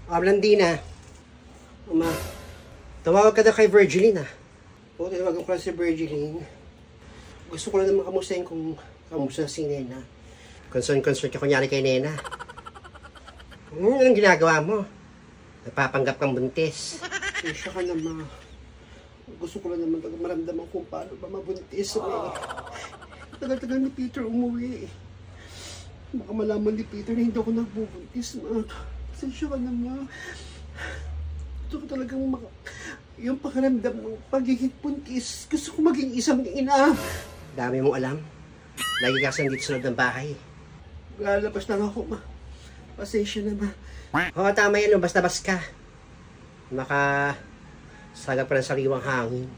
Blandina. Uma, tawag ka na kay Virgiline Oo, tawagan ko lang si Virgiline. Gusto ko lang naman kamustahin kung kamusta si Nena. Concern ka kunyari kay Nena. Anong ginagawa mo? Napapanggap kang buntis. Siya ka naman. Gusto ko lang naman maramdaman kung paano ba mabuntis. Tagal-tagal ni Peter umuwi. Baka malaman ni Peter na hindi ako nagbubuntis. Siya ka naman. Gusto ko talagang yung pakiramdam ng pagiging buntis. Gusto ko maging isang ina. Dami mong alam. Lagi ka dito sa loob ng bahay. Lalabas lang ako, ma. Pasensya na, ma. Oo, tama yan. Basta-bas ka. Sagap pa ng sariwang hangin.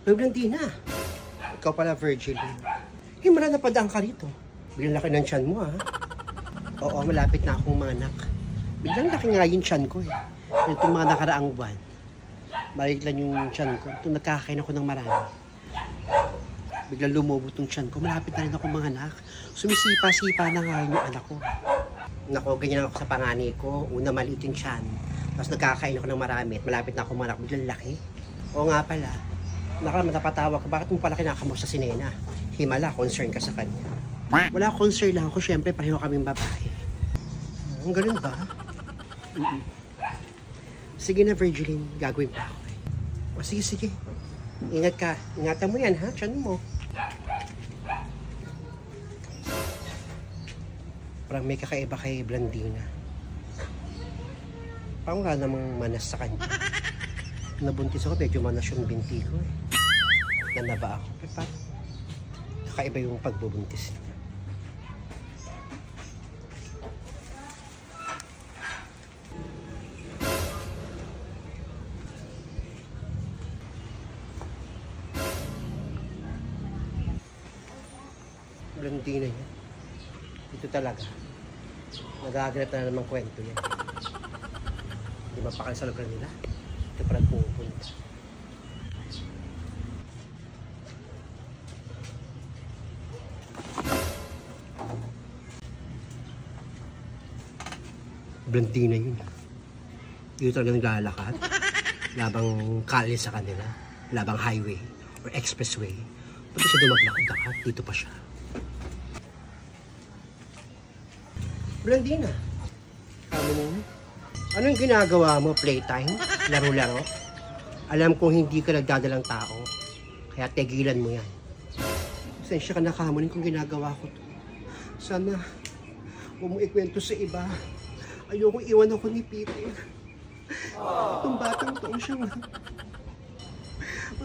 Blandina, ikaw pala Virgil. Himala na padaan ka rito. Biglang laki ng tiyan mo, ha? Oo, malapit na akong manak. Biglang laki nga yung tiyan ko, eh. Itong mga nakaraang buwan. Maliit lang yung tiyan ko. Itong nagkakain ako ng marami. Biglang lumobo itong tiyan ko. Malapit na rin ako mga anak. Sumisipa-sipa na nga yung anak ko. Nako, ganyan ako sa panganay ko. Una, maliit yung tiyan. Tapos nagkakain ako ng marami at malapit na ako mga anak. Biglang laki. Oo nga pala. Matapatawag ka. Bakit mo pala kinakamusta si Nena? Himala, concern ka sa kanya. Wala, concern lang ako. Siyempre, pareho kaming babae. Ang ganun ba? Sige na, Virgiline. Gagawin pa ako. O, sige. Ingat ka. Ingatan mo yan, ha? Tiyan mo. Parang may kakaiba kay Blandina. Parang wala namang manas sa kanya. Nabuntis ako, medyo manas yung binti ko, eh. Nanaba ako. Eh, parang kakaiba yung pagbubuntis niya. Blandina niya. Ito talaga. Nagaganap na namang kwento yan. Hindi mapakal sa lugar nila. Ito parang pupunta. Blandina yun. Dito talaga naglalakad. Labang kalye sa kanila. Labang highway or expressway. Pati siya dumaglakad-lakad. Dito pa siya. Blandina, anong ginagawa mo? Playtime? Laro-laro? Alam kong hindi ka nagdadalang tao, kaya tigilan mo yan. Pasensya ka na, kamunin kung ginagawa ko to. Sana, huwag mo ikwento sa iba. Ayokong iwan ako ni Peter. Itong batang to siya.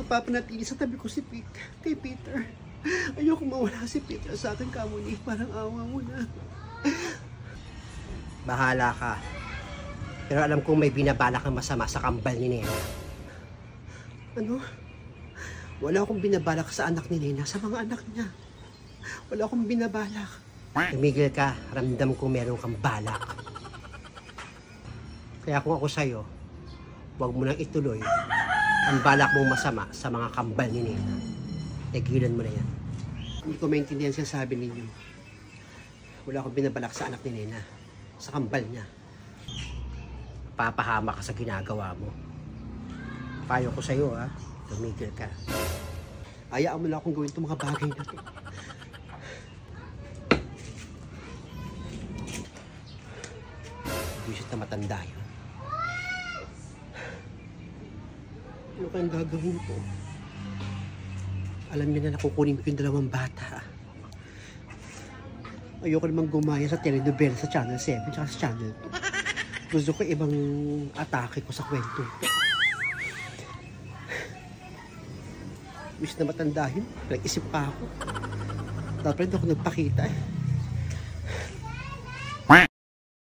Mapapanatili sa tabi ko si Peter. Kay Peter. Ayokong mawala si Peter sa akin, kamunin. Parang awa mo na. Bahala ka. Pero alam kong may binabala kang masama sa kambal ni Nena. Ano? Wala akong binabalak sa anak ni Nena, sa mga anak niya. Wala akong binabalak. Tumigil ka, ramdam ko meron kang balak. Kaya kung ako sa'yo, huwag mo nang ituloy ang balak mong masama sa mga kambal ni Nena. Tigilan mo na yan. Hindi ko maintindihan siya sabi ninyo. Wala akong binabalak sa anak ni Nena. Sa kambal niya. Papahama ka sa ginagawa mo. Payo ko sa'yo, ha? Tumigil ka. Hayaan mo lang akong gawin itong mga bagay na ito. Hindi siya matanda yun. Ano kayang gagawin ko? Alam niya na nakukunin ko yung dalawang bata. Ayoko naman gumaya sa telenovela sa Channel 7 at sa Channel 2. Gusto ko ibang atake ko sa kwento. Wish na matanda yun. Nag-isip pa ako. Dapat rin ako nagpakita, eh.